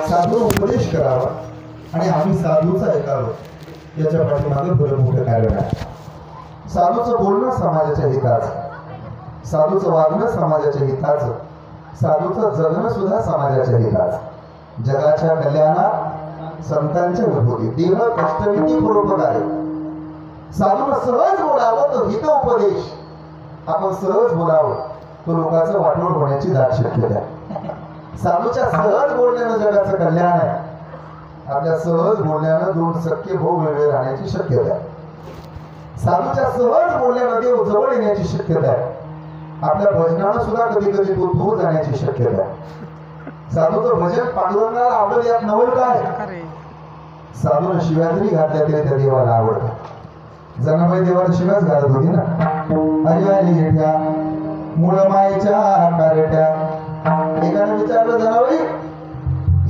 साधू उपदेश करावा आणि आम्ही साधूचा ऐकावं याच्या पाठीमागे बरं मोठं कारण आहे. साधूचं बोलणं समाजाच्या हिताचं, साधूचं वागणं समाजाच्या हिताचं, साधूचं जगणं सुद्धा समाजाच्या हिताचं. जगाच्या कल्याणात संतांच्या विभूती देह कष्टविधी परोपकारी. साधूनं सहज बोलावं तर हित उपदेश, आपण सहज बोलावं तो लोकांचं वाटोळ होण्याची दाट शक्यता आहे. साधूच्या सहज बोलण्यानं जगाचं कल्याण आहे. आपल्या सहज बोलण्यानं दोन सख्खे भाऊ वेगळे राहण्याची शक्यता आहे. साधूच्या सहज बोलण्यानं देव जवळ येण्याची शक्यता आहे. आपल्या भजनानं सुद्धा कधी कधी तो दूर जाण्याची शक्यता आहे. साधूचं भजन पांडुरंगाला आवडत यात नवल काय. साधूनं शिव्या जरी घातल्या तरी त्या देवाला आवडत. जनाबाई देवाला शिव्याच घालत होती ना. हरियाली जेठ्या मूळ मायेच्या कारट्या. एकाने विचारलं जनाबाई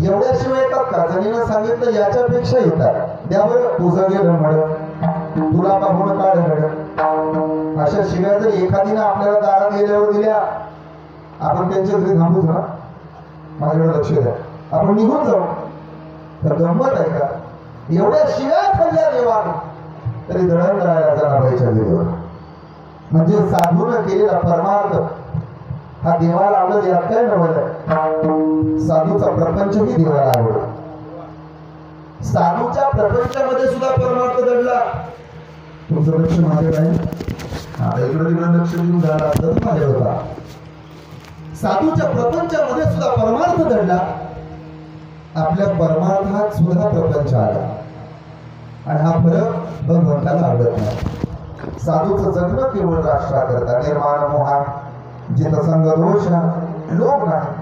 एवढ्या शिवाय येतात का. जणीनं सांगितलं याच्यापेक्षा येतात. द्या बरं तुझं गेलं म्हण तुला पाहून काढ घड. अशा शिव्या जर एखादीनं आपल्याला दारात गेल्यावर दिल्या आपण त्यांच्या घरी थांबूच ना. माझ्याकडे लक्ष द्या. आपण निघून जाऊ तर गंमत आहे का. एवढ्या शिव्या खाल्ल्या देवानं तरी दळण करायला जनाबाईच्या देवावर. म्हणजे साधूनं केलेला परमार्थ हा देवाला आवडत यात काय नवल. साधूचा प्रपंचही देवाला आवडत. साधूच्या प्रपंचामध्ये सुद्धा परमार्थ दडला. तुमचं लक्ष माझ्याकडे आहे. इकडे तिकडे लक्ष देऊन झाला असतं माझ्यावर होता. साधूच्या प्रपंचामध्ये सुद्धा परमार्थ दडला. आपल्या परमार्थात सुद्धा प्रपंच आला आणि हा फरक भगवंताला आवडत नाही. साधूचं जन्म केवळ राष्ट्राकरता निर्माण मोहा जिथं संग दोष लोभ नाही,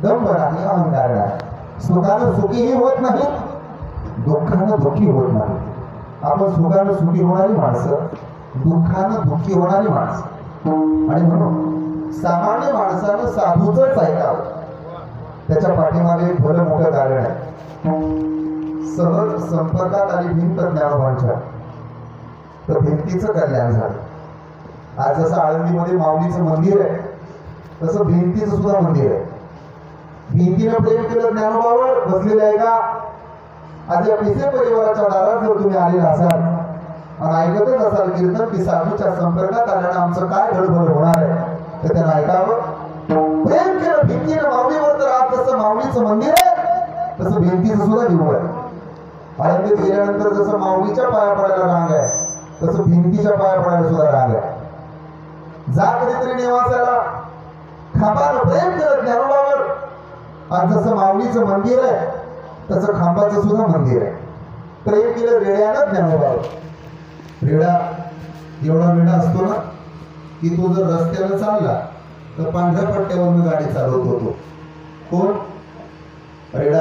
दंभ नाही, अहंकार नाही. सुखानं सुखीही होत नाही, दुःखानं दुःखी होत नाही. आपण सुखानं सुखी होणारी माणसं, दुःखानं दुःखी होणारी माणसं. आणि म्हणून सामान्य माणसानं साधूचंच ऐकावं. त्याच्या पाठीमागे भलं मोठं कारण आहे. सहज संपर्कात आली भिंत ज्ञानोबांच्या तर भिंतीचं कल्याण झालं. आज जसं आळंदीमध्ये माऊलीचं मंदिर आहे तसं भिंतीचं सुद्धा मंदिर आहे. भिंतीनं प्रेम केलं ज्ञानोबावर बसलेलं आहे का. आज या पिसे परिवाराच्या दारात जर तुम्ही आलेला असाल आणि ऐकतच असाल कीर्तन की साधूच्या संपर्कात आल्यानं आमचं काय घडबड होणार आहे तर त्यांना ऐकावं. प्रेम केलं भिंतीनं माऊलीवर तर आज जसं माऊलीचं मंदिर आहे तसं भिंतीचं सुद्धा देऊळ आहे. आळंदीत गेल्यानंतर जसं माऊलीच्या पाया पडायला रांग आहे तसं भिंतीच्या पाया पडायला सुद्धा रांग आहे. जा कधीतरी नेवासाला खांबानं प्रेम केलं ज्ञानोबावर. आज जसं माऊलीचं मंदिर आहे तसं खांबाचं सुद्धा मंदिर आहे. प्रेम केलं रेड्यानं ज्ञानोबावर. रेडा एवढा रेडा असतो ना की तो जर रस्त्यानं चालला तर पांढऱ्या पट्ट्यावरून गाडी चालवत होतो. कोण. रेडा.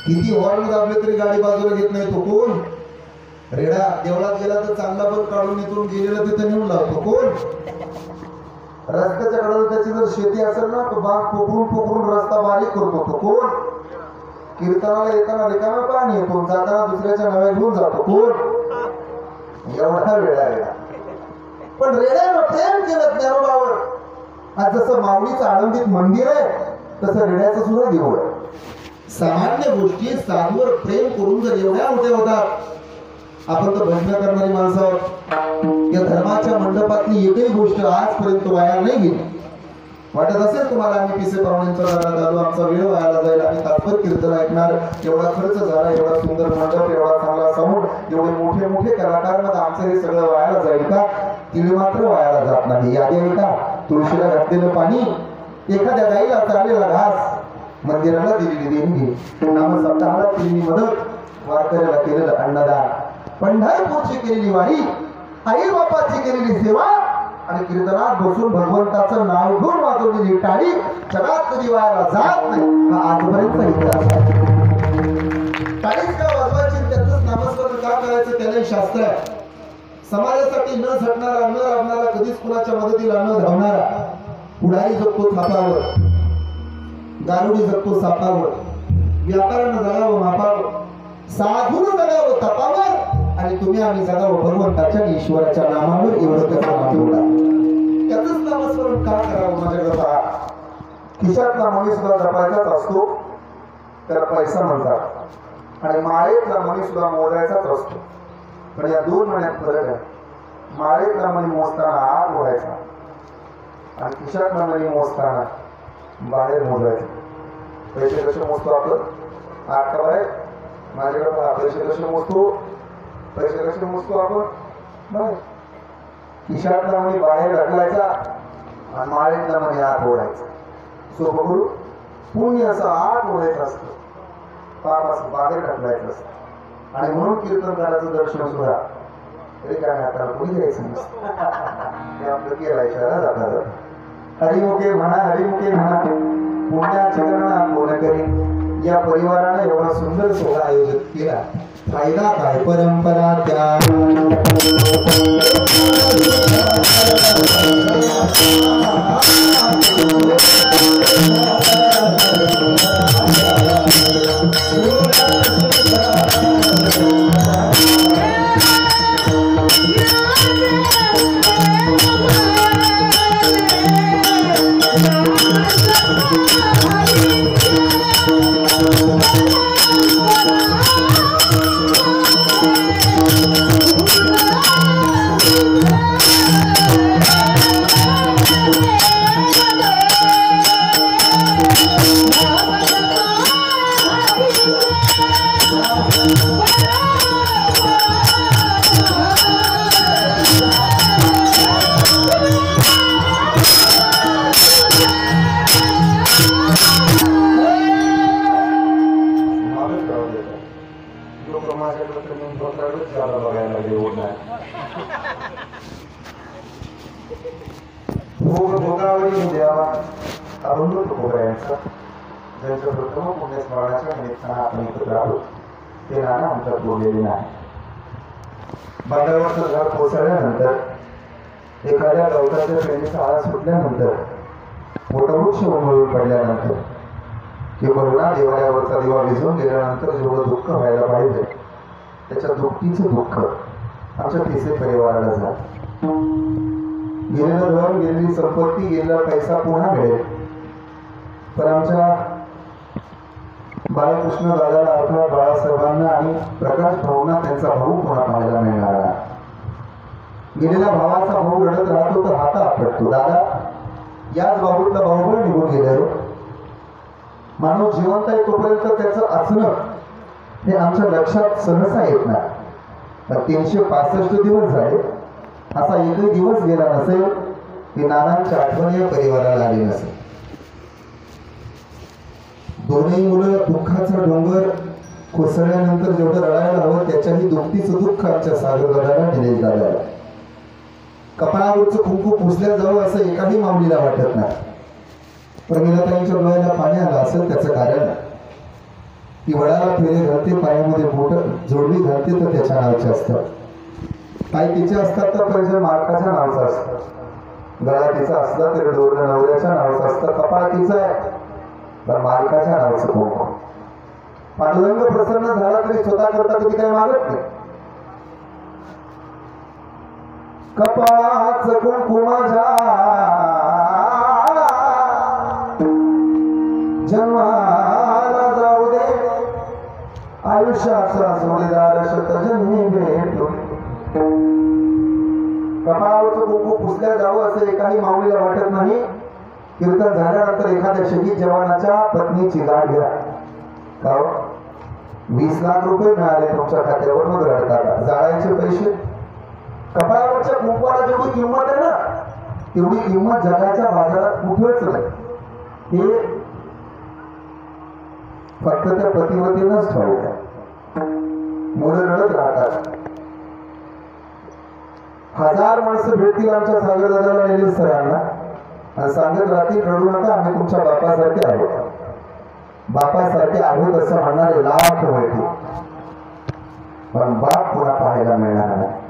किती हॉर्न दाबले तरी गाडी बाजूला घेत नाही तो. कोण. रेडा. देवळात गेला तर चांगला पण काढून इथून गेलेला तिथे नेऊन लावतो. कोण. रस्त्याच्या कडेला त्याची जर शेती असेल ना तो बाग पोखरून पोखरून रस्ता बारीक करतो तो. कोण. कीर्तनाला येताना रिकामा पाणी येतो, जाताना दुसऱ्याच्या नव्या घेऊन जातो. कोण. एवढा वेळा रेडा. पण रेड्यानं प्रेम केलं ज्ञानोबावर. आज जसं माऊलीचं आळंदीत मंदिर आहे तसं रेड्याचं सुद्धा देऊळ आहे. सामान्य गोष्टी साधूवर प्रेम करून जर एवढ्या मोठ्या होतात. आपण तर भजन करणारी माणसं आहोत. या धर्माच्या मंडपातली एकही गोष्ट आजपर्यंत वाया नाही गेली. वाटत असेल तुम्हाला आम्ही पिसे पाहुण्यांच्या दारात आलो, आमचा वेळ वायाला जाईल, आम्ही तात्पर कीर्तन ऐकणार, एवढा खर्च झाला, एवढा सुंदर मंडप, एवढा चांगला साऊंड, एवढे मोठे मोठे कलाकार, मध्ये आमचं हे सगळं वायाला जाईल का. तिळ मात्र वायाला जात नाही. यादी आहे का. तुळशीला घातलेलं पाणी, एखाद्या गाईला चाललेला घास, मंदिराला दिलेली देणगी, नाम सप्ताहाला केलेली मदत, वारकऱ्याला केलेलं अन्नदान, पंढरपूरची केलेली वारी, आई बापाची केलेली सेवा आणि कीर्तनात बसून भगवंताचं नाव घेऊन वाजवलेली टाळी जगात कधी वायाला जात नाही. हा आजपर्यंत इतिहास आहे. टाळीच का वाजवायची, त्याचंच नामस्मरण का करायचं त्याला शास्त्र आहे. समाजासाठी न झटणारा, न राबणारा, कधीच कुणाच्या मदतीला न धावणारा, पुढारी जगतो थापावर, गारुडी जगतो सापावर, व्यापाऱ्यानं जगावं मापावर, साधून जगावं तपावर आणि तुम्ही आम्ही जगावं भगवंताच्या ईश्वराच्या नामावर. एवढं त्याचं नाव एवढा. त्याचंच नामस्मरण का करावं. माझ्याकडे पहा, खिशातला मणी सुद्धा जपायचाच असतो त्याला पैसा म्हणतात आणि माळेतला मणी सुद्धा मोजायचाच असतो. पण या दोन महिन्यात फरक आहे. माळेतला मणी मोजताना आत ओढायचा आणि खिशातला मणी मोजताना बाहेर मोजायचं. पैसे कसे मोजतो आपण आत का बाहेर? माझ्याकडे पहा, पैसे कसे मोजतो? पैसे कसे मोजतो आपण बाहेर. खिशातला मणी बाहेर ढकलायचा आणि माळेतला मणी आत ओढायचा. सोपं करू. पुण्य असं आत ओढायचं असतं, पाप असं बाहेर ढकलायचं असतं. आणि म्हणून कीर्तनकाराचं दर्शन सुद्धा एका हाताला कोणी द्यायचं नसतं. हे आपलं केलायच्या जातात. हरिमुखे म्हणा, हरिमुखे म्हणा, पुण्याची गणना कोण करीन. या परिवाराने एवढा सुंदर सोहळा आयोजित केला. फायदा काय? परंपरा त्या बांधावरचं झाड कोसळल्यानंतर एखाद्या गवताच्या पेंडीचा आळा सुटल्यानंतर मोठा वृक्ष उन्मळून पडल्यानंतर किंवा देवालयावरचा दिवा विझून गेल्यानंतर जेवढं दुःख व्हायला पाहिजे त्याच्या दुःखीचं दुःख आमच्या तिसरे परिवाराला झालं. गेलेलं घर, गेलेली संपत्ती, गेलेला पैसा पुन्हा मिळेल, पण आमच्या बाळकृष्ण दादाला अथवा बाळासाहेबांना आणि प्रकाश भाऊंना त्यांचा भाऊ पुन्हा पाहायला मिळणार नाही. गेलेल्या भावाचा भाऊ रडत राहतो तर हाता आपटतो. दादा याच बाबूतला भाऊबळ निघून गेले. माणूस जिवंत आहे तोपर्यंत त्याचं असणं हे आमच्या लक्षात सहसा येत नाही. 365 दिवस झाले, असा एकही दिवस गेला नसेल की नानांच्या आठवणी या परिवाराला आली नसेल. दोन्ही मुलं दुःखाचा डोंगर कोसळल्यानंतर जेवढं रडायला हवं त्याच्याही दुःखीचं दुःख आमच्या सागरदादाला निलेश दादाला. कपाळावरचं कुंकू पुसल्या जावं असं एकाही माऊलीला वाटत नाही. प्रमिलाताईंच्या डोळ्याला पाणी आलं असेल त्याचं कारण ती वडाला फेरे घालते, पायामध्ये बोट जोडली घालते तर त्याच्या नावाचे असतात. पाय तिचे असतात तर पैसे मालकाच्या नावाचं असतं. गळा तिचा असला तरी डोरं नवऱ्याच्या नावाचं असतं. कपाळ तिचं आहे पण मालकाच्या नावाचं कुंकू. पांडुरंग प्रसन्न झाला तरी स्वतः करता कधी काही मागत नाही. कपाळाचं कुंकू माझ्या जन्माला जाऊ दे, आयुष्याचा जोडीदार शतजन्मी भेटू. कपाळावरचं कुंकू पुसल्या जावं असं एकाही माऊलीला वाटत नाही. कीर्तन झाल्यानंतर एखाद्या शहीद जवानाच्या पत्नीची गाठ घ्या. का 20 लाख रुपये मिळाले तुमच्या खात्यावर, मग रडता का? जाळायचे पैसे. कपाळावरच्या कुंकवाला जेवढी किंमत आहे ना तेवढी किंमत जगाच्या बाजारात कुठेच नाही. हे फक्त त्या पतिवतीनंच ठाऊक आहे. मुलं रडत राहतात. 1000 माणसं भेटतील आमच्या सागरदादाला निलेश सरांना आणि सांगत राहतील रडू नका, आम्ही तुमच्या बापासारखे आहोत. बापासारखे आहोत असं म्हणणारे लाख मिळतील, पण बाप पुन्हा पाहायला मिळणार नाही.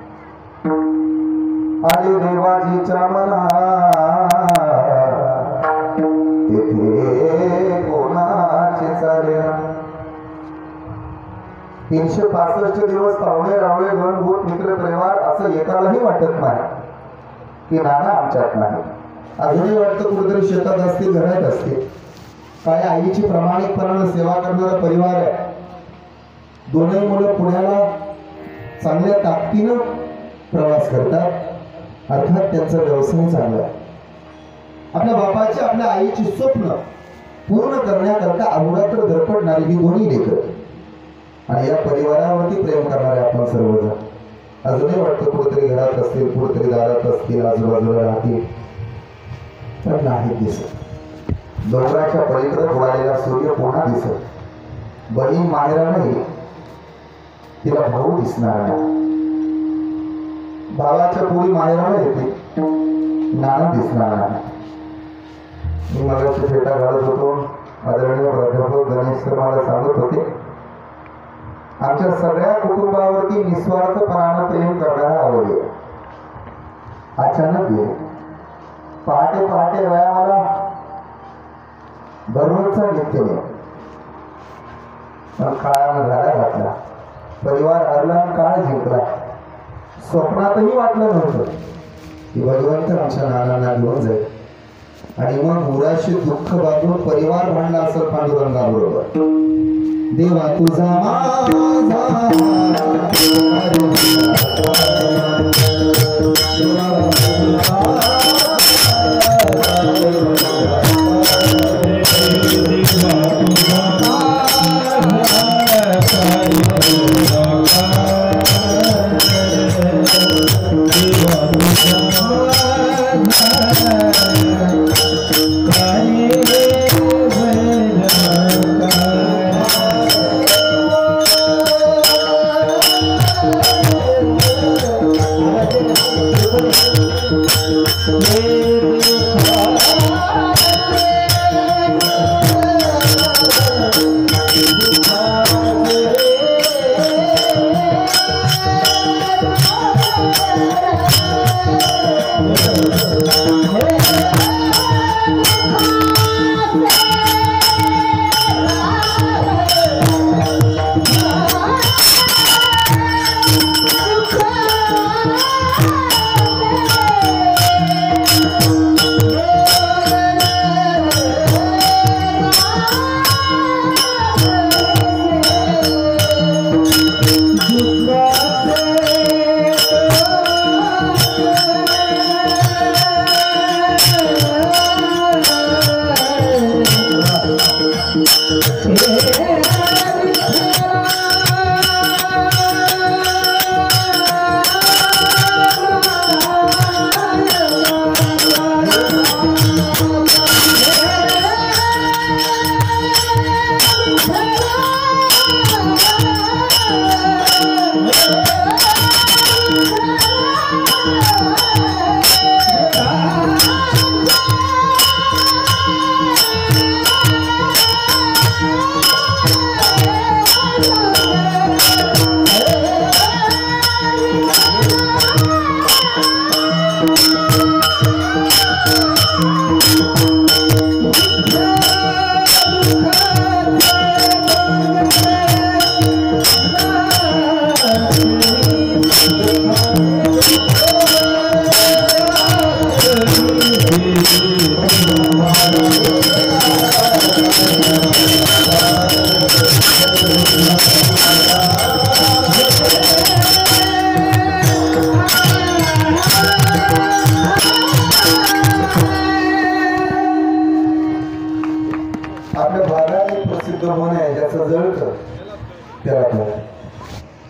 आले देवाजीच्या मना तेथे कोणाचे चाले. 365 दिवस पाहुणे रावळे गण भूत मित्र परिवार असं एकालाही वाटत नाही की नाना आमच्यात नाही. अजूनही वाटतं कुठेतरी शेतात असतील, घरात असतील. काय आईची प्रामाणिकपणाने सेवा करणारा परिवार आहे. दोनही मुलं पुण्याला चांगल्या ताकदीनं प्रवास करतात. अर्थात त्यांचा व्यवसाय चांगला आहे. आपल्या बापाची आपल्या आईची स्वप्न पूर्ण करण्याकरता अहोरात्र धडपडणारी ही दोन्ही लेकरं आणि या परिवारावरती प्रेम करणारे आपण सर्वजण. अजूनही वाटतं कुठेतरी घरात असतील, कुठेतरी दारात असतील, आजूबाजूला राहतील, पण नाही दिसत. डोंगराच्या पलीकडे बुडालेला सूर्य पुन्हा दिसत. बहीण माहेरा नाही, तिला भाऊ दिसणार नाही. भावाच्या पुढे माहेराला येते, नाना दिसणार नाही. मी मगाशी फेटा घालत होतो. आदरणीय प्राध्यापक गणेश सर मला सांगत होते, आमच्या सगळ्या कुटुंबावरती निस्वार्थपणानं प्रेम करणारा आवडले. अचानक गेले. पहाटे पहाटे व्यायामाला दररोजचा नित्यनेम, पण काळानं घाला घातला. परिवार हरला, काळ जिंकला. स्वप्नातही वाटलं नव्हतं की भगवंत आमच्या नानांना घेऊन जाईल आणि मग उराशी दुःख बाजून परिवार म्हणला असेल पांडुरंगाबरोबर. देवा तुझा माझा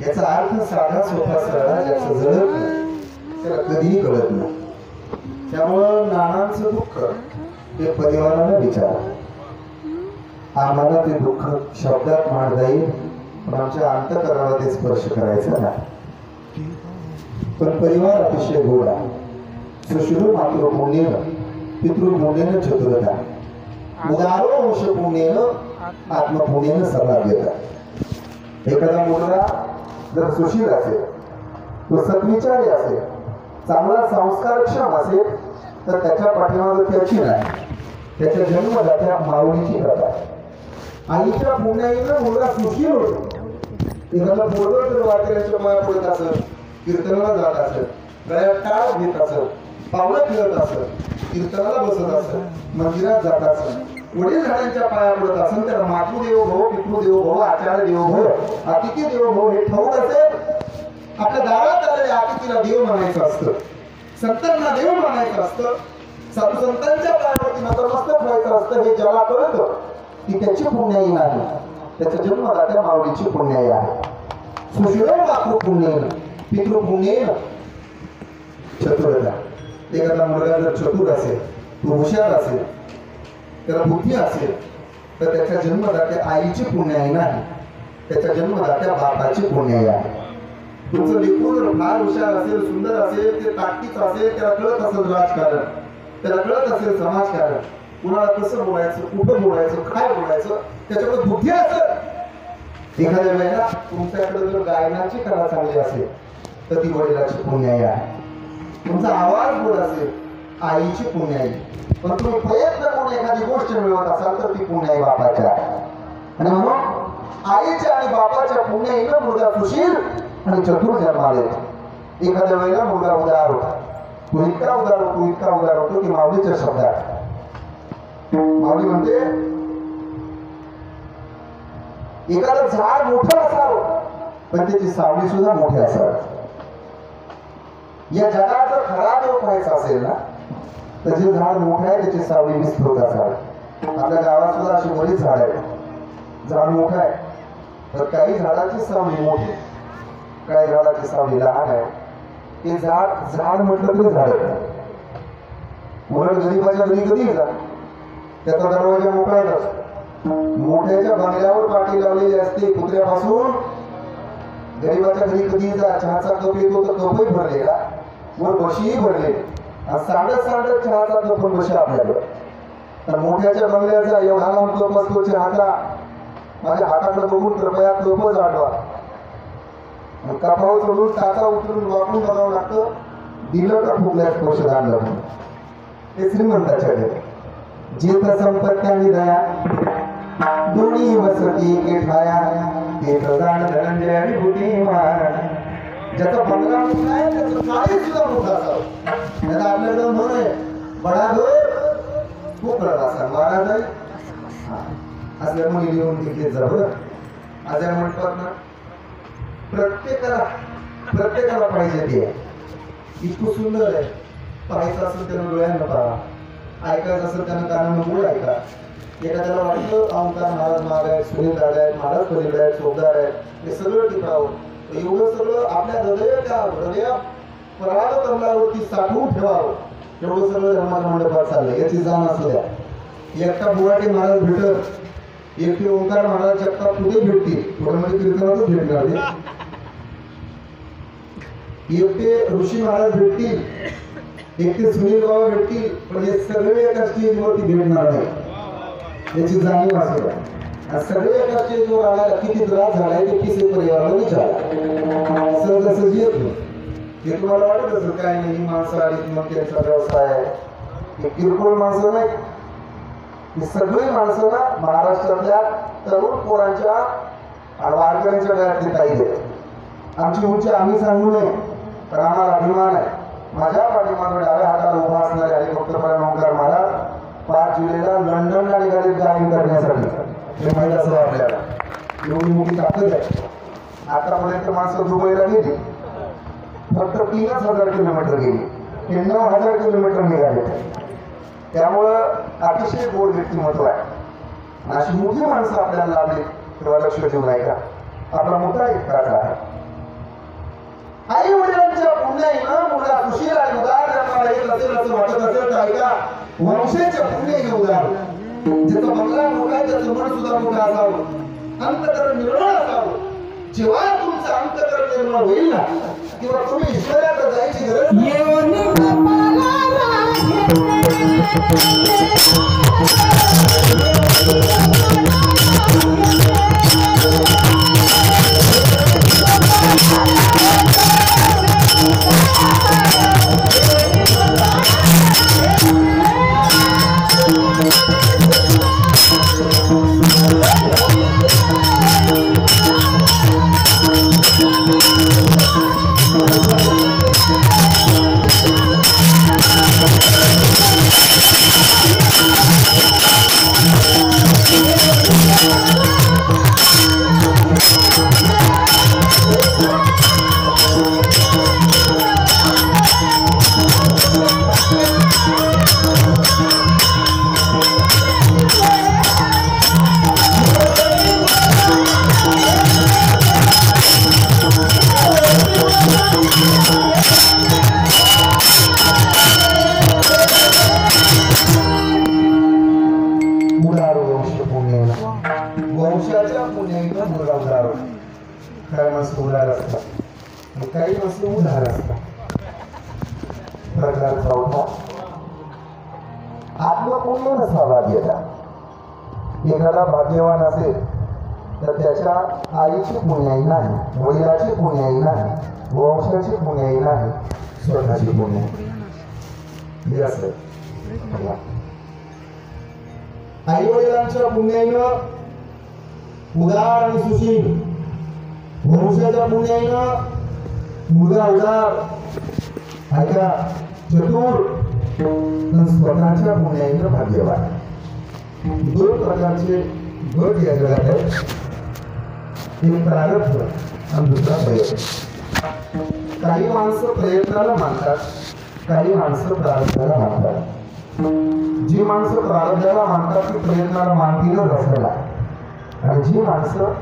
याचा अर्थ साधा सोपा सरळा ज्याचं जळत नाही त्याला कधीही कळत नाही. त्यामुळं नानांचं दुःख हे परिवाराला विचारा. आम्हाला ते दुःख शब्दात मांडता येईल पण आमच्या अंतःकरणाला ते स्पर्श करायचा नाही. पण परिवार अतिशय गोड आहे. सुश्रू मातृ पुण्येन पितृ पुण्येन चतुरता उदारो वश पुण्येन आत्मपुण्येन सर्वाभ्यता. एखादा मुलगा जर सुशील असेल, तो सद्विचारी असेल, चांगला संस्कारक्षम असेल तर त्याच्या पाठीमागे त्याची नाही, त्याच्या जन्मदात्या माऊलीची प्रथा. आईच्या पुण्याईनं मुलगा सुशील होतो. एखादा मुलगा जर वाटेच्या माया पडत असेल, कीर्तनाला जात असेल, गळ्यात टाळ घेत असेल, पावलं फिरत असेल, कीर्तनाला बसत असेल, मंदिरात जात असेल, वडील झाडांच्या पाया पडत असेल तर मातृदेवो भव, पितृदेवो भव, आचार्य देवो भव, अतिथी देवो भव हे ठाऊक असेल. आपल्या दारात आलेल्या अतिथीला देव म्हणायचं असतं, संतांना देव म्हणायचं असतं, साधू संतांच्या पायावरती नतमस्तक व्हायचं असतं. हे ज्याला कळतं की त्याची पुण्याई नाही, त्याच्या जन्मदात्या माऊलीची पुण्याई आहे. सुशिरो मातृ पुण्येन पितृ पुण्येन चतुरता. एखादा मुलगा जर चतुर असेल, तो हुशार असेल, त्याला बुद्धी असेल, तर त्याच्या जन्मदात्या आईची पुण्याई नाही, त्याच्या जन्मदात्या बापाची पुण्याई आहे. तुमचं लेकरू जर फार हुशार असेल, सुंदर असेल, ते ताकदीच असेल, त्याला कळत असेल राजकारण, त्याला कळत असेल समाजकारण, कुणाला कसं बोलायचं, कुठं बोलायचं, काय बोलायचं, त्याच्याकडे बुद्धी असेल. एखाद्या वेळेला तुमच्याकडे जर गायनाची कला चांगली असेल तर ती वडिलाची पुण्याई आहे. तुमचा आवाज गोड असेल, आईची पुण्याई. पण तुम्ही प्रयत्न करून एखादी गोष्ट मिळवत असाल तर ती पुण्याई बापाची आहे. आणि म्हणून आईच्या आणि बापाच्या पुण्याईनं मुलगा सुशील आणि चतुर जन्माला येतो. एखाद्या वेळेला मुलगा उदार होता, तो इतका उदार होतो, इतका उदार होतो की माऊलीच्या शब्दात माऊली म्हणते, एखादं झाड मोठं असावं पण त्याची सावली सुद्धा मोठी असावी. या जगात जर खरा देव पाहायचा असेल ना तर जे झाड मोठं आहे त्याची सावली विस्तृत असावी. आपल्या गावात सुद्धा अशी बरीच झाड आहेत. झाड मोठं आहे तर काही झाडाची सावली मोठी, काही झाडाची सावली लहान आहे. ते झाड झाड म्हटलं तरी झाड उलट गरीबाच्या घरी कधी जा, त्याचा दरवाजा मोकळाच असतो. मोठ्याच्या बंगल्यावर पाठी लावलेली असते कुत्र्यापासून. गरीबाच्या घरी कधी जा, चहाचा कप येतो तर कपही भरलेला, वर बशीही भरले, साडत साडत चहाचा कप पण बशी आपल्याकडे. तर मोठ्याच्या बंगल्याचा एवढा लांब कप असतो चहाचा, माझ्या हाताकडे बघून कृपया कपच आठवा. कपावर चढून टाचा उचलून वापरून बघावं लागतं, दिलं का फुकल्याच औषध आणलं म्हणून. हे श्रीमंताच्या घरी. जेथ संपत्ती आणि दया दोन्ही वसती एके ठाया, तेथ जाण धनंजय आणि बुद्धिमान. ज्याचा बंगला मोठा आहे त्याचं काही सुद्धा मोठा असावं. त्याचा आपल्याकडे म्हण आहे, बडा घर पोकळत असा महाराज आहे असल्यामुळे लिहून घेतले जरा बरं. आज म्हणतात ना, प्रत्येकाला पाहिजे ते इतकं सुंदर आहे. पाहायचं असेल त्यानं डोळ्यांना पहा, ऐकायचं असेल त्यानं कानानं मूळ ऐका. एखाद्याला वाटलं ओंकार महाराज माग आहेत, सुनील दादा आहेत, महाराज पलीकडे आहेत, सोबदार आहेत, हे सगळं टिकावं. एवढं सगळं आपल्या हृदया पराग कमलावरती साठवून ठेवावं. एवढं सगळं धर्माच्या मंडपात चाललंय, याची जाण असू द्या. एकटा बुवाटे महाराज भेटत, एकटे ओंकार महाराज जगता कुठे भेटतील, थोडं म्हणजे कीर्तनातच भेटणार. एकटे ऋषी महाराज भेटतील, एकटे सुनील बाबा भेटतील, पण हे सगळे एका स्टेजवरती भेटणार नाही, याची जाणीव असेल. सगळे एका स्टेजवर आणायला किती त्रास झालाय ते किसी परिवाराला विचार. सहज येत नाही. हे तुम्हाला वाटत असेल काय नाही, ही माणसं आली मग त्यांचा व्यवसाय आहे, हे किरकोळ माणसं नाही. ही सगळी माणसं ना महाराष्ट्रातल्या तरुण पोरांच्या आणि वारकऱ्यांच्या गळ्यातली ताईत. आमची उंची आम्ही सांगू नये पण आम्हाला अभिमान आहे. माझ्या पाठीमागे डाव्या हाताला उभा असणारे हरिभक्तपरायण ओंकार महाराज 5 जुलैला लंडनला निघाले गायन करण्यासाठी. हे माहीत असेल आपल्याला, एवढी मोठी ताकद आहे. आतापर्यंत माणसं दुबईला गेली, फक्त 3,000 किलोमीटर गेली, 90,000 किलोमीटर निघाले. त्यामुळं अतिशय गोड व्यक्तिमत्व आहे. अशी मोठी माणसं आपल्याला लाभली तेव्हा लक्ष देऊ नाही का? आपला मोठा एक काका आहे. आई वडिलांच्या पुण्याईनं मुलगा सुशील आणि उदार जन्माला येत असेल असं वाटत असेल तर ऐका, वंशाच्या पुण्याईने उदार. ज्याचा बंगला मोठा आहे त्याचं मन सुद्धा मोठं असावं, अंतःकरण निर्मळ असावं. जेव्हा तुमचं अंतःकरण निर्मळ होईल ना तेव्हा तुम्ही ईश्वराकडे जायची गरज Yeah. वंशाच्या पुण्याईनं मुलगा उधार काही मस्त उधार असतात काही मस्त उधार असतात प्रकार चौथा आत्मपुण्य नसावा गेला एखादा भाग्यवान असेल तर त्याच्या आईची पुण्याई नाही वडिलाची पुण्याई नाही वंशाची पुण्याई नाही स्वतःची पुण्याई असं आई वडिलांच्या पुण्याईनं उदार आणि सुशील वंशाच्या पुण्याईनं मुलगा उदार ऐका चतुर स्वतःच्या पुण्याईनं भाग्यवान दोन प्रकारचे गट या जगात आहेत एक प्रारब्ध आणि दुसरा प्रयत्न काही माणसं प्रयत्नाला मानतात काही माणसं प्रारब्धाला मानतात जी माणसं प्रारब्धाला मानतात ती प्रयत्नाला मानतीलच असला आणि जी माणसं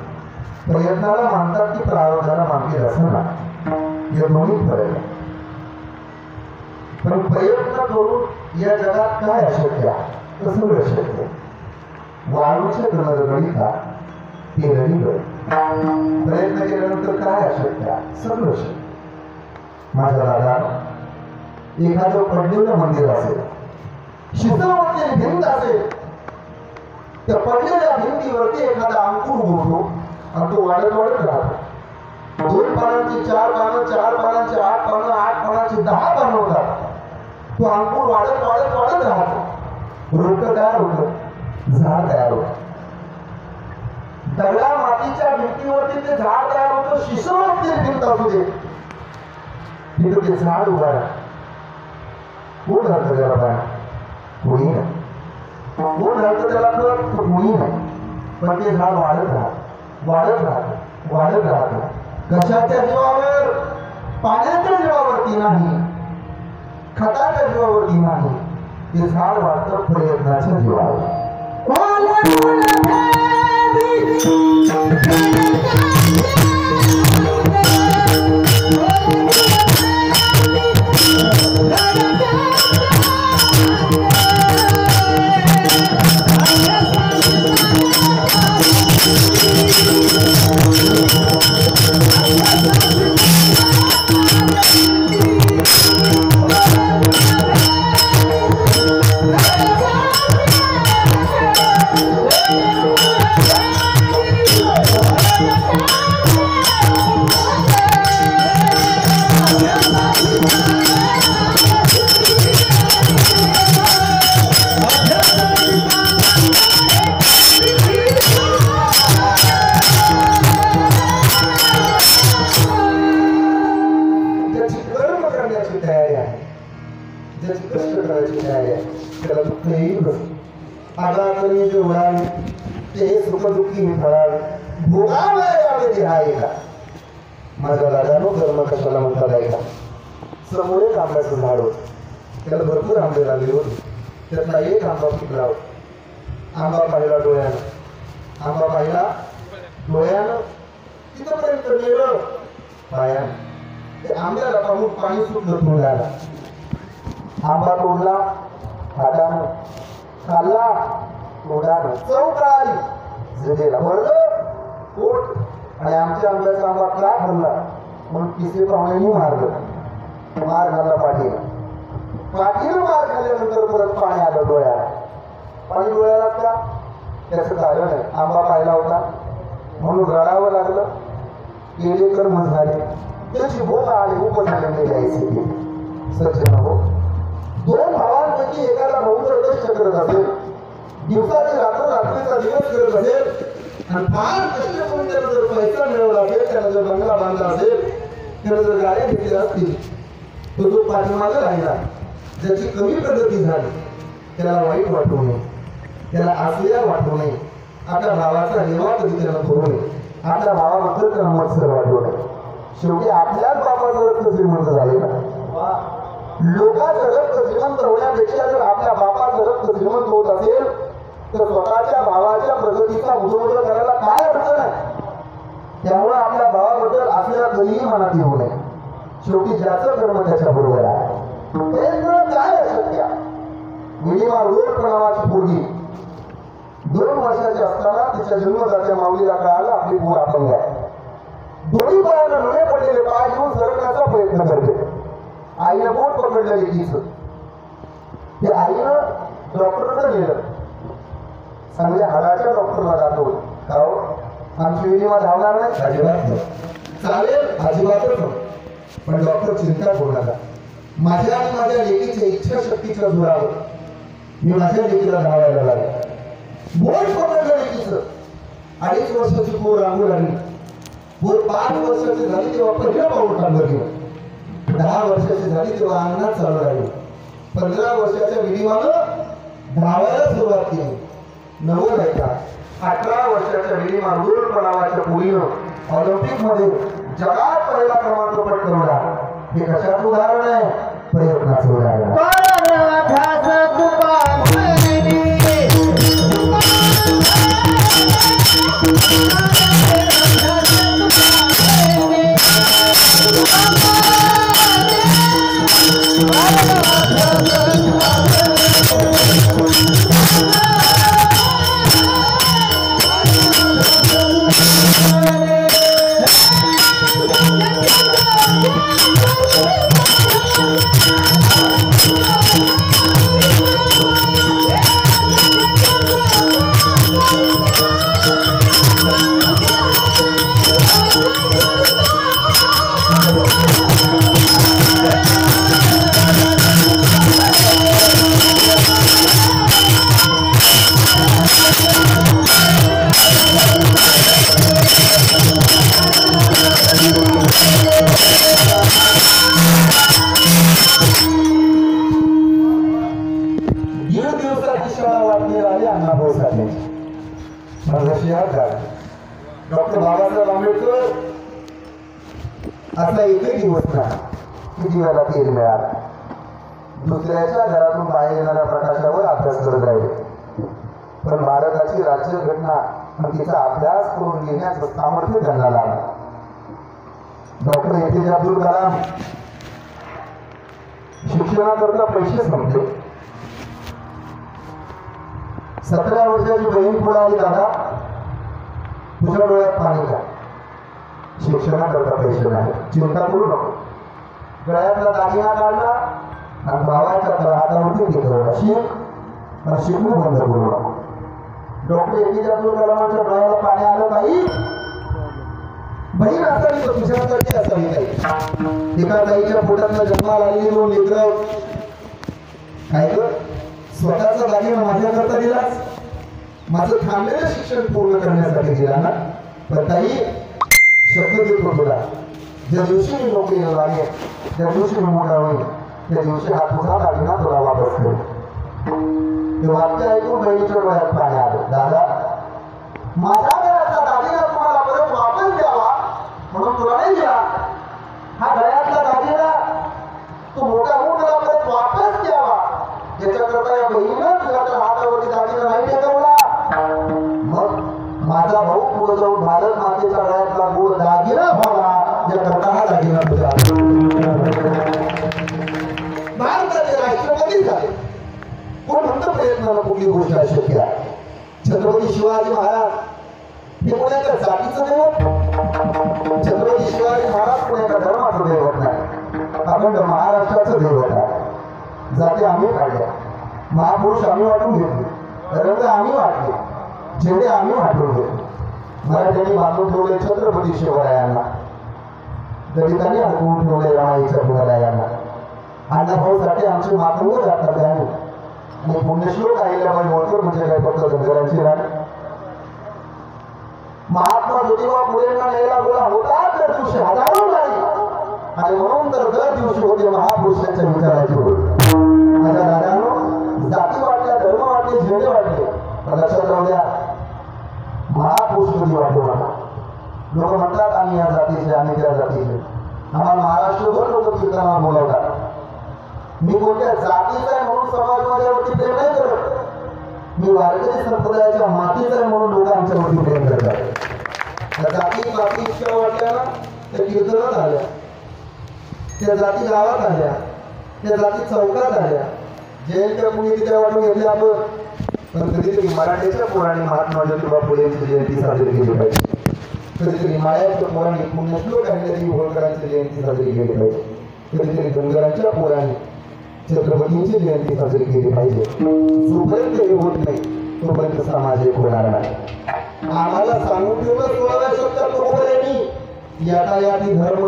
प्रयत्नाला मानतात ती प्रारब्धाला मानतील असला या दोन्ही फरक आहे पण प्रयत्न करून या जगात काय अशक्य आहे कसं अशक्य वाळूच्या गणिता ते गणित प्रयत्न केल्यानंतर काय अशक्य आहे सगळं शक्य माझ्या दादा एखादं पडलेलं मंदिर असेल शिस्तवरती भिंत असेल त्या पडलेल्या भिंतीवरती एखादा अंकुर उगवतो आणि तो वाढत वाढत राहतो 2 पानांची 4 पानं 4 पानांची 8 पानं 8 पानांची 10 पानं होतात तो अंकुर वाढत वाढत वाढत राहतो रोपटं तयार होतं झाड तयार होतं दगडा मातीच्या भिंतीवरती ते झाड तयार होतं शिस्तवरती भिंत असू दे तिथं ते झाड उभा राहतं कोण राहतं त्याला पाय कोणी नाही कोण राहतं त्याला तर कोणी नाही पण ते झाड वाढत राहत वाढत राहत वाढत राहत कशाच्या जीवावर पाण्याच्या जीवावरती नाही खताच्या जीवावरती नाही ते झाड वाढतं प्रयत्नाच्या जीवावर माझ्या दादानो कर्म कशाला म्हणतात ऐका समोर एक आंब्याचं झाड होतं त्याला भरपूर आंबे लागले होते त्यातला एक आंबा पिकला होता आंबा पाहिला डोळ्यानं आंबा पाहिला डोळ्यानं तिथपर्यंत गेलं पायानं ते आंब्याला पाहून पाणी सुटलं तोंडाला आंबा तोडला हातानं खाल्ला तोंडानं चव कळाली जिभेला भरलं पोट आणि आमच्या आंब्याचा आंबा का खाल्ला म्हणून तिसरे पाहुण्यांनी मारलं मार खाल्ला पाठीला मार खाल्ल्यानंतर परत पाणी आलं डोळ्याला पाणी डोळ्याला का त्याचं कारण आहे आंबा पाहिला होता म्हणून रडावं लागलं केले कर्म झाले त्याची भूक आली उपझाले जायचे सज्जन हो 2 भावांपैकी एकाला भाऊ कष्ट करत असेल दिवसाची रात्रीचा दिवस करत असेल आणि फार कष्ट करून त्याला जर पैसा मिळवला असेल त्याला जर बंगला बांधला असेल त्याला जर गाड्या घेतल्या असतील तर तो पाठीमागे राहिला ज्याची कमी प्रगती झाली त्याला वाईट वाटू नये त्याला असलेला वाटू नये आपल्या भावाचा हेवा कधी त्याला करू नये आपल्या भावाबद्दल त्याला मत्सर वाटू नये शेवटी आपल्याच बापाचं रक्त श्रीमंत झाले ना लोकांचं रक्त श्रीमंत होण्यापेक्षा जर आपल्या बापाचं रक्त श्रीमंत होत असेल तर स्वतःच्या भावाच्या प्रगतीचा उजवळ करायला काय अडचण आहे त्यामुळे आपल्या भावाबद्दल आपल्याला कधीही मनात येऊ नये शेवटी ज्याचं कर्म त्याच्या बरोबर आहे काय अशक्य मिनिमा रोड नावाची पोरगी 2 वर्षाची असताना तिच्या जन्मदात्या माऊलीला कळालं आपली पोर अपंग आहे. दोन्ही पायाला नळे पडलेले पाय घेऊन सरकण्याचा प्रयत्न करते. आईने बोट पकडलं लेकीचं. ते आईनं डॉक्टरकडे नेलं. चांगल्या हाडाच्या डॉक्टरला दाखवलं. का हो आमची विनिमा धावणार नाही? अजिबात नाही. चालेल अजिबातच नाही. पण डॉक्टर चिंता करू नका. माझ्या आणि माझ्या लेकीच्या इच्छाशक्तीच्या जोरावर मी माझ्या लेकीला धावायला लागलो. बोट पकडलं लेकीचं. 2.5 वर्षाची पोर रांगू लागली. पोर 5 वर्षाची झाली तेव्हा पहिलं पाऊल टाकलं गेलं. 10 वर्षाची झाली तेव्हा अंगणात चालू लागली. 15 वर्षाच्या विनिमानं धावायला सुरुवात केली. 9 ऐका 18 वर्षाच्या विनिमा रुल नावाच्या मुलीनं ऑलिम्पिक मध्ये जगात पहिला क्रमांक पटकावला. हे कशाचं उदाहरण आहे? प्रयत्नाचं उदाहरण. डॉक्टर बाबासाहेब आंबेडकर असा एकही दिवस नाही की जीवाला तेल मिळाला. दुसऱ्याच्या घरातून बाहेर येणाऱ्या प्रकाशावर अभ्यास करत राहिले. पण भारताची राज्यघटना आणि तिचा अभ्यास करून घेण्याचं सामर्थ्य त्यांना लागलं. डॉक्टर APJ अब्दुल कलाम शिक्षणाकरता पैसे संपले. 17 वर्षाची बहीण पुढे आली. दादा तुझ्या डोळ्यात पाणी का? शिक्षणाकरता पैसे नाही. चिंता करू नको. गळ्यातला दागिना काढला आणि भावाच्या हातावरती घेतला. शिकणं बंद करू नको. डॉक्टर APJ अब्दुल कलामांच्या डोळ्याला पाणी आलं नाही. बहीण असावी तर तुझ्यासाठी असावी नाही. एका ताईच्या पोटातनं जन्माला आलेली 2 लेकरं काय कर स्वतःचा दागिना माझ्याकरता दिलास. माझं थांबलेलं शिक्षण पूर्ण करण्यासाठी दिला ना. पण ताई शब्द देतो तुला, ज्या दिवशी मी नोकरीला लागेल, ज्या दिवशी मी मोठा होईल, त्या दिवशी हा तुझा दागिना तुला वापस करेल. ते वाक्य ऐकून बहिणीच्या डोळ्यात पाणी आलं. दादा माझ्या घरातला दागिना तुम्हाला परत वापस द्यावा म्हणून तुला नाही दिला. हा घरातला दागिना तू मोठा होऊन मला परत वापस द्यावा याच्याकरता या बहिणीनं तुझ्या हातावरती दागिना नाही ठेवला. मग माझा भाऊ पुढे जाऊन भारत मातेच्या गळ्यातला गोड दागिना व्हावा याकरता हा दागिना तुझ्या भारताचे राष्ट्रपती झाले. कोण म्हणतं प्रयत्नाला कुठली गोष्ट अशक्य आहे? छत्रपती शिवाजी महाराज हे कोणाच्या जातीचं दैवत. छत्रपती शिवाजी महाराज कोणाच्या धर्माचं दैवत नाही. अखंड महाराष्ट्राचं दैवत आहे. जाती आम्ही काढल्या, महापुरुष आम्ही वाटून घेतले, रंग आम्ही वाटले, झेंडे आम्ही वाटून घेतले. मराठ्यांनी बांधून ठेवले छत्रपती शिवरायांना, दलितांनी अडकवून ठेवले रमाईच्या फुलायांना. अण्णाभाऊसाठी आमची मातृ जातात आणि पुण्यश्लोक अहिल्याबाई होळकर म्हणजे काय फक्त धनगरांची राणी. महात्मा ज्योतिबा फुलेंना न्यायला गोळा होता त्या दिवशी हजारो नाही. आणि म्हणून तर दर दिवशी होते महापुरुषांच्या विचाराची होती. माझ्या दादांनो जाती वाटल्या, धर्म वाटले, झेंडे वाटले, पण लक्षात राहू द्या महापुरुष कधी वाटू नका. लोक म्हणतात आम्ही या जातीचे, आम्ही त्या जातीचे. आम्हाला महाराष्ट्रभर लोक कीर्तनावर बोलवतात. मी कोणत्या जातीचा आहे म्हणून समाज माझ्यावरती प्रेम नाही करत. मी वारकरी संप्रदायाच्या मातीचा आहे म्हणून लोक आमच्यावरती प्रेम करतात. त्या जाती बाकी इतक्या वाटल्या ना त्या कीर्तनात आल्या, त्या जाती गावात आल्या, त्या जाती चौकात आल्या. जयंत्या कुणी तिथे वाटून घेतल्या आपण पण कधीतरी मराठीच्या पोरांनी महात्मा ज्योतिबा फुले यांची जयंती साजरी केली पाहिजे. कधीतरी मायाच्या पोरांनी पुण्यश्लोक आणि होळकरांची जयंती साजरी केली पाहिजे. कधीतरी धनगरांच्या पोरांनी छत्रपतींची जयंती साजरी केली पाहिजे. जोपर्यंत हे होत नाही तोपर्यंत समाज एक होणार नाही. आम्हाला सांगून ठेवलं 16व्या शतकात यांनी यातायाती धर्म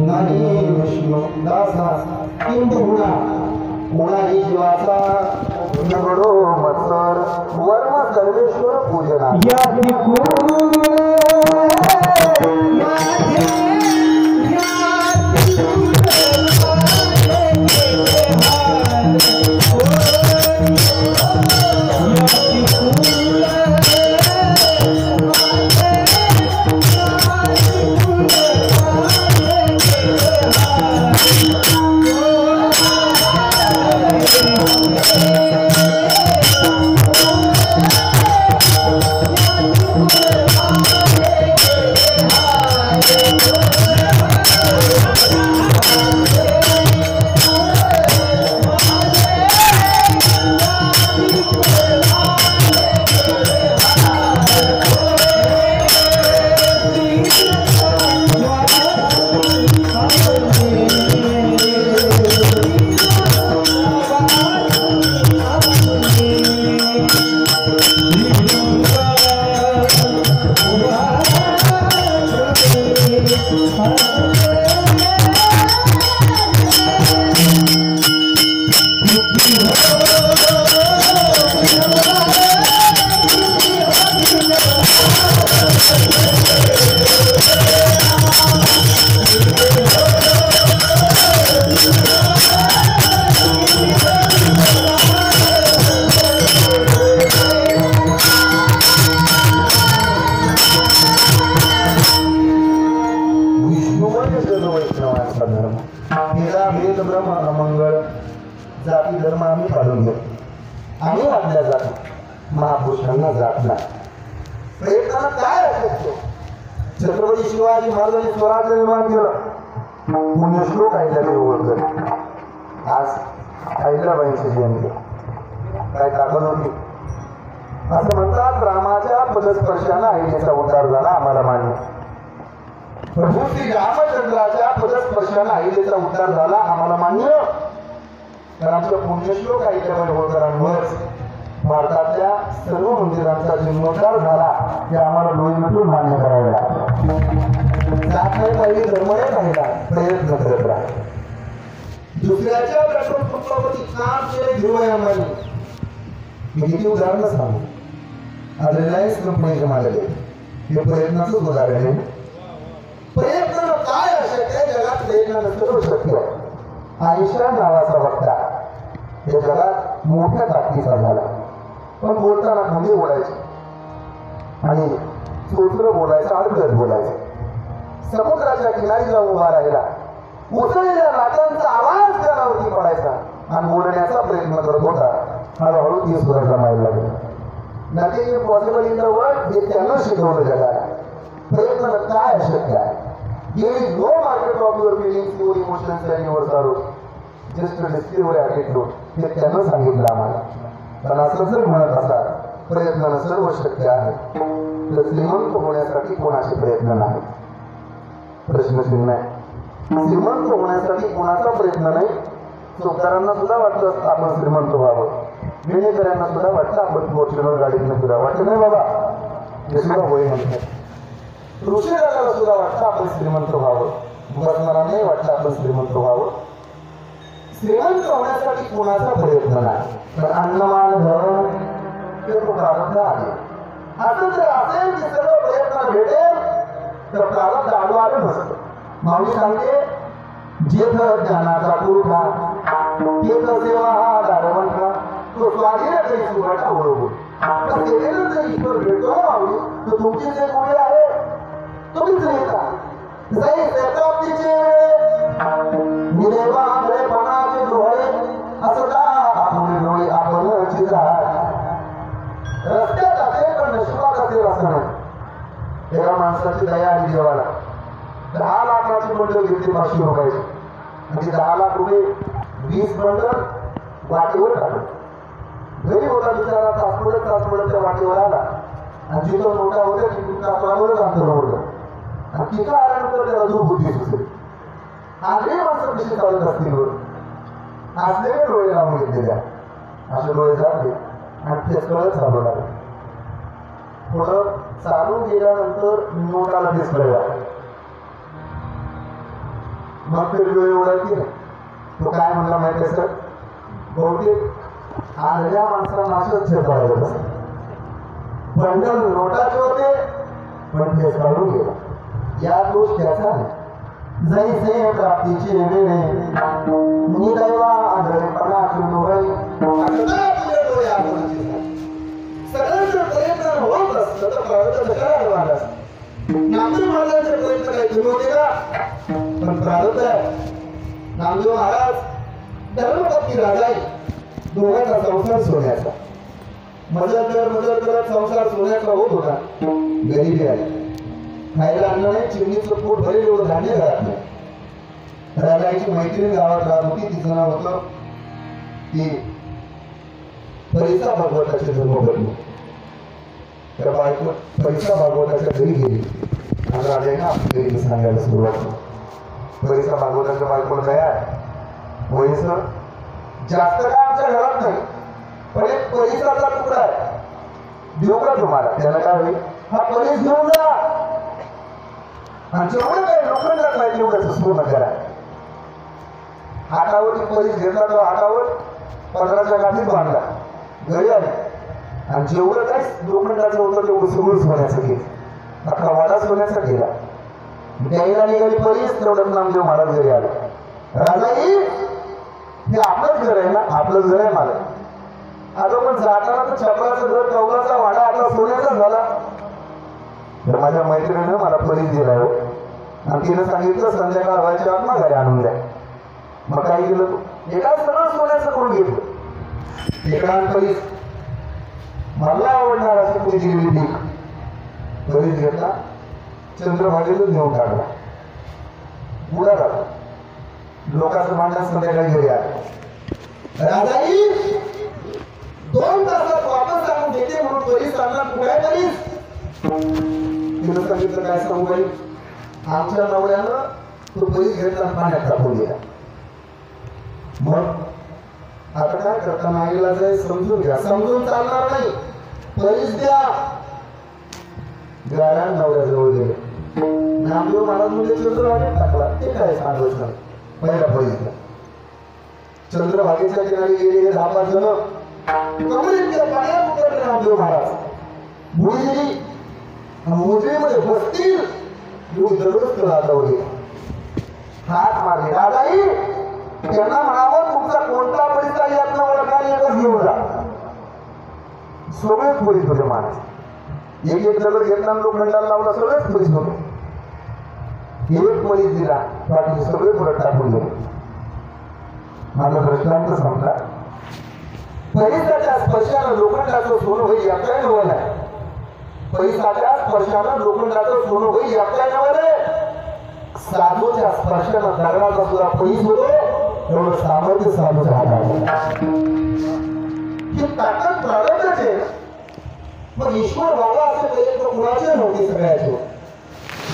नाही विष्णू दासा किंबहुना कोणाही जीवाचा नगडो मत्सर वर्म सर्वेश्वर पूजना जाती धर्म आम्ही पाळून घेऊ. आम्ही आपल्या जाती महापुरुषांना जात नाही. प्रयत्नाला काय असतो? छत्रपती शिवाजी महाराजांनी स्वराज्य निर्माण केलं. पुण्यश्लोक अहिल्याबाई होळकर. आज अहिल्याबाईंची जयंती. काय ताकद होती? असं म्हणतात रामाच्या पदस्पर्शाने अहिल्याचा उद्धार झाला आम्हाला मान्य. प्रभू श्री रामचंद्राच्या पदस्पर्शाने अहिल्याचा उद्धार झाला आम्हाला मान्य. तर आमच्या पुण्यश्लोक अहिल्याबाई होळकरांवर भारतातल्या सर्व मंदिरांचा जीर्णोद्धार झाला हे आम्हाला डोळ्यातून मान्य करावे लागते. जात नाही पाहिजे, धर्म नाही पाहिला, प्रयत्न करत राहा. दुसऱ्याच्या प्रश्नोत्तरावरती काम केले घेऊया आम्हाला. मी किती उदाहरणं सांगू. आज रिलायन्स कंपनीचे मालक हे प्रयत्नाचंच उदाहरण आहे. प्रयत्न काय अशक्य आहे जगात? प्रयत्न नसतं शक्य. आयुष्मान नावाचा वक्ता या जगात मोठ्या ताकदीचा झाला. पण बोलताना खंबीर बोलायचे आणि सूत्र बोलायचं, अडकत बोलायचं. समुद्राच्या किनारी जाऊन उभा राहिला, उसळलेल्या लाटांचा आवाज कानावरती पडायचा आणि बोलण्याचा प्रयत्न करत होता. हळूहळू ती सुद्धा जमायला लागली. Nothing impossible in the world हे त्यांना शिकवलं जगाला. प्रयत्न काय अशक्य आहे? There is no market of your feelings, your emotions and your sorrows. Just to discover attitude. हे त्यांना सांगितलं आम्हाला. पण असं जर म्हणत असाल प्रयत्नानं सर्व शक्य आहे तर श्रीमंत होण्यासाठी कोणाचे प्रयत्न नाही. प्रश्न चिन्ह आहे. श्रीमंत होण्यासाठी कोणाचा प्रयत्न नाही. चोपदारांना सुद्धा वाटतं आपण श्रीमंत व्हावं. विणेकरांना सुद्धा वाटतं आपण फॉर्च्युनर गाडीतनं सुद्धा वाटतं नाही बाबा, हे सुद्धा होय म्हणतात. ऋषीराजाला सुद्धा वाटतं आपण श्रीमंत व्हावं. बसणारांनाही वाटतं आपण श्रीमंत व्हावं. श्रीमंत होण्यासाठी कोणाचा प्रयत्न नाही. पण अन्नमान धन हे तो प्रारब्ध आहे. असं जर असेल की सर्व प्रयत्न भेटेल तर प्रारब्ध आडू आलं नसतं. माऊली सांगते जेथ ज्ञानाचा पुरठा तेथ सेवा हा दारवंठा तो स्वाधीन काही सुखाचा बरोबर. सेवेनं जर ईश्वर भेटतो माऊली तर तुमची जे गुणे आहे तुम्हीच लिहिता. जै शताब्दीचे निरेवा आंधळेपणाचे डोळे असता आपण डोळे आपण रस्त्यात असेल पण नशिबात असेल असं नाही. एका माणसाची दया आली देवाला. 10 लाखाची बंडल घेतली 500 रुपयाची. म्हणजे 10 लाख रुपये 20 बंडल वाटेवर टाकले. घरी होता बिचारा तासपडत त्या वाटेवर आला आणि जिथं नोटा होत्या तिथून कापडावरच अंतर ओढलं आणि तिथं आल्यानंतर त्याला दुर्बुद्धी सुचली. आजही माणसं कशी चालत असतील बरं, असलेले डोळे लावून घेतलेल्या असे डोळे झाले आणि ते कळत चालू लागले. थोडं चालू गेल्यानंतर नोटाला दिसलं, मग ते डोळे उडायचे. तो काय म्हणला माहिती आहे सर, बहुतेक आजच्या माणसाला असंच छेपाळायचं असतं. बंडल नोटाचे होते पण ते काढून गेला. या दोष त्याचा नाही. जैसे प्राप्तीचे वेळे मी दैवा आंधळेपणाची डोळे सगळ्यांचं प्रयत्न होत असतं तर प्रारब्ध करायला आला असतं. नामदेव महाराजांचे प्रयत्न काही तुम्ही होते का? पण प्रारब्ध आहे. नामदेव महाराज धर्मपत्नी राजाई दोघांचा संसार सोन्याचा मदत करत संसार सोन्याचा होत होता. गरीबी आहे, खायला अन्न नाही, चिमणीचं पोट भरेल एवढं धान्य घरात नाही. राजाची मैत्रीण गावात राहत होती, तिचं नाव होतं ती परिसा भागवताचे जन्मभूमी. त्या बायको परिसा भागवताच्या घरी गेली आणि राजाने आपली घरी सांगायला सुरुवात केली. परिसा भागवताच्या बायकोला दया आहे, वयस जास्त काय आमच्या घरात नाही पण एक परिसाचा तुकडा आहे, देऊ का तुम्हाला? त्याला काय होईल, हा परिस घेऊन जा आणि जेवढं काही लोखंडात नाही तेवढंच पूर्ण करा. हातावरती परिस घेतला तो हातावर 15च्या गाठीत बांधला, घरी आले आणि जेवढं काय लोखंडाचं होतं तेवढं सगळं सोन्याचं केलं, अख्खा वाडा सोन्याचा केला. द्यायला निघाली परिस, तेवढंच नामदेव महाराज घरी आले. राजाई हे आपलंच घर आहे ना, आपलंच घर आहे मला. अगं पण जाताना तर छपराचं घर कौलाचा वाडा आता सोन्याचा झाला. तर माझ्या मैत्रिणीनं मला परिस दिलाय हो आणि तिनं सांगितलं संध्याकाळ व्हायच्या आत माघारी आणून द्या. मग काय केलं, एका सगळं सोन्याचं करून घेतलं. एका परिस मला आवडणार असं कोणी दिलेली भीक परिस घेतला, चंद्रभागेतच नेऊन टाकला, बुडा टाकला. लोकांचं मांडा संध्याकाळी घरी आलं. राजाई 2 तासात वापस आणून देते म्हणून परिस आणला. कुठे परिस? तिनं सांगितलं काय सांगू बाई, आमच्या नवऱ्यानं तो परिस घेतला पाण्यात टाकून दिला. मग आता काय करता, नाईला जाय समजून घ्या, समजून चालणार नाही, परिस द्या. गाड्या नवऱ्याजवळ गेले. नामदेव महाराज म्हणजे चंद्रभागेत टाकला, ते काय सांगत नाही. पहिला परिस द्या. चंद्रभागेच्या किनारी गेले 10-5 जण, कमरेच्या पाण्यात उतरले नामदेव महाराज. भुईली मुजरीमध्ये बसतील दररोज राजावली हात मारले. राजाई त्यांना म्हणावं तुमचा कोणता परिस आहे यातनं ओळखायला एकच घेऊन जा. सगळेच परिस होते माणूस, एक दगड घेतला लोखंडाला लावला, सगळेच परिस होते. एक परिस दिला, बाकी सगळे पुढे टाकून गेले. माझा दृष्टांत संपला. परिसाच्या स्पर्शानं लोखंडाचं सोनं होईल यातल्या नवल आहे. पैसाच्या स्पर्शानं लोखंडाचं सोनं होईल यातल्या नवल आहे. साधूच्या स्पर्शानं दगडाचा सुद्धा पैस होतो, एवढं सामर्थ्य साधूच्या हातात. ही ताकद प्रारब्धाचे. मग ईश्वर बाबा असे प्रयत्न कुणाचे नव्हते सगळ्याचे.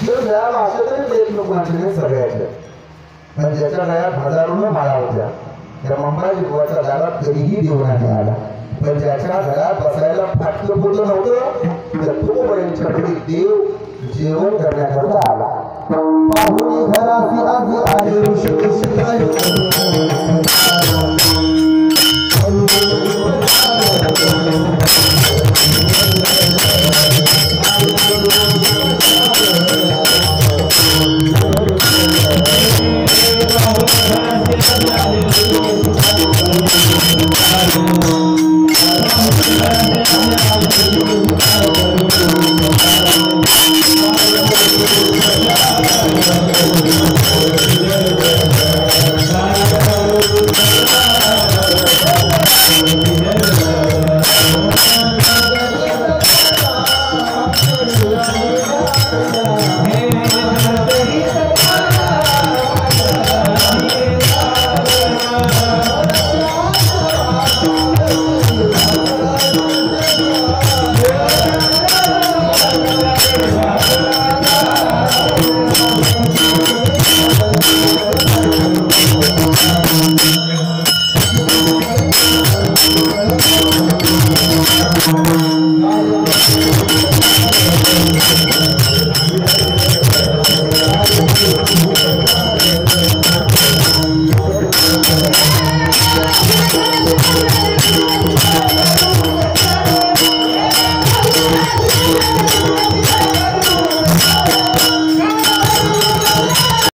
जर मिळाला असे तरी प्रयत्न कुणाचे नाही सगळ्याचे. पण ज्याच्या गळ्यात हजारोनं माळा होत्या त्या मंबाजी बुवाच्या दारात कधीही देऊ नाही आला. पण ज्याच्या घरात बसायला फाटलं फुटलं नव्हतं तर तो बऱ्यांच्या घरी देव जेवण करण्याकरता आला. पाहुणे घरात आधी आले